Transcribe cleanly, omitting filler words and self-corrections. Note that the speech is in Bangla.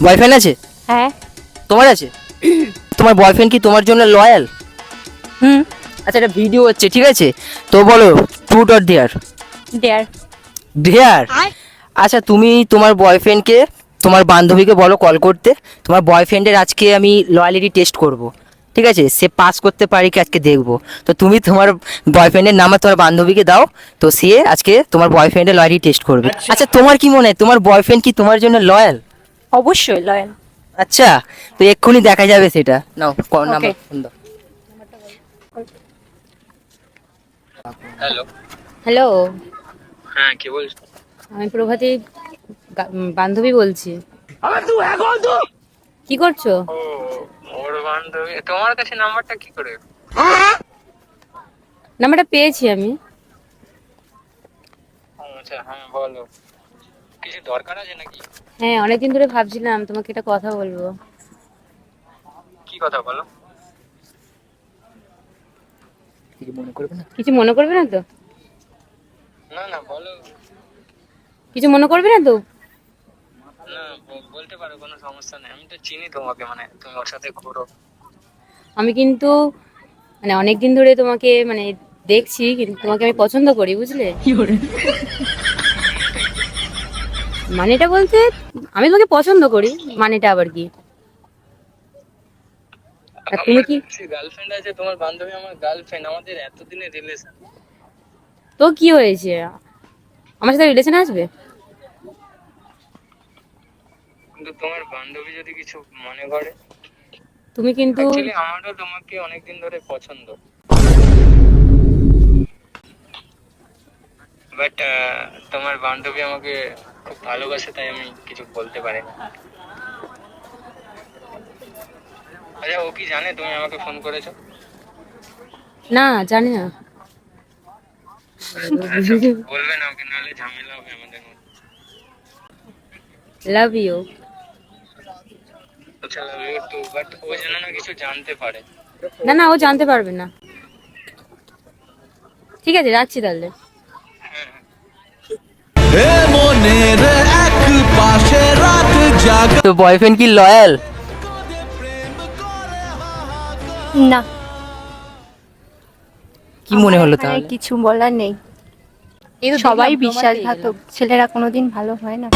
বয়ফ্রেন্ড আছে? হ্যাঁ। তোমার আছে? তোমার বয়ফ্রেন্ড কি তোমার জন্য লয়াল? হুম। আচ্ছা, এটা ভিডিও হচ্ছে, ঠিক আছে? তো বলো, truth or dare? Dare. Dare? আচ্ছা, তুমি তোমার বয়ফ্রেন্ডকে, তোমার বান্ধবীকে বলো কল করতে, তোমার বয়ফ্রেন্ডের আজকে আমি লয়ালিটি টেস্ট করব, ঠিক আছে? সে পাস করতে পারি কি আজকে দেখবো। তো তুমি তোমার বয়ফ্রেন্ডের নাম্বার তোমার বান্ধবীকে দাও, তো সে আজকে তোমার বয়ফ্রেন্ডের লয়ালিটি টেস্ট করবে। আচ্ছা, তোমার কি মনে হয় তোমার বয়ফ্রেন্ড কি তোমার জন্য লয়াল? অবশ্যই লয়াল। আচ্ছা, তো এক্ষুনি দেখা যাবে সেটা। নাও নাম্বার, Okay. ফোন দাও। হ্যালো। হ্যালো, হ্যাঁ, কে বলছো? আমি প্রভাতী বান্ধবী বলছি। কি করছো? ও, ওর বান্ধবী তোমার কাছে নাম্বারটা কি করে? নাম্বারটা পেয়েছি আমি। আচ্ছা, হ্যাঁ বলো, কিছু দরকার আছে নাকি? হ্যাঁ, অনেকদিন ধরে ভাবছিলাম তোমাকে একটা কথা বলবো। কি কথা বলো? কিছু মনে করবে না? কিছু মনে করবে না তো? না না, বলো। কিছু মনে করবে না তো? না, বলতে পারো, কোনো সমস্যা নেই। আমি তো চিনি তোমাকে, মানে তুমি ওর সাথে ঘুরো। আমি কিন্তু মানে অনেকদিন ধরে তোমাকে মানে দেখছি, কিন্তু তোমাকে আমি পছন্দ করি, বুঝলে? মানেটা বলতে আমি তোমাকে পছন্দ করি, মানেটা আবার কি? আর তুমি কি? গার্লফ্রেন্ড আছে, তোমার বান্ধবী আমার গার্লফ্রেন্ড, আমাদের এতদিনের রিলেশন। তো কি হয়েছে? আমার সাথে রিলেশনে আসবে? কিন্তু তোমার বান্ধবী যদি কিছু মনে করে। তুমি কিন্তু অ্যাকচুয়ালি আমারও তোমাকে অনেকদিন ধরে পছন্দ, বাট তোমার বান্ধবী আমাকে খুব ভালোবাসে, তাই আমি কিছু বলতে পারি না। আচ্ছা, ও কি জানে তুমি আমাকে ফোন করেছো? না, জানি না। আচ্ছা, বলবে না ওকে, নাহলে ঝামেলা হবে আমাদের মধ্যে। Love you. আচ্ছা, লাভ ইউ টু, বাট ও যেন না কিছু জানতে পারে। না না, ও জানতে পারবে না। ঠিক আছে, রাখছি তাহলে। তো বয়ফ্রেন্ড কি লয়াল? না, কি মনে হলো আমার এখানে তাহলে? কিছু বলার নেই। এই তো সবাই দেখলাম, প্রমাণ পেয়ে বিশ্বাসঘাতক, গেলাম। ছেলেরা কোনোদিন ভালো হয় না।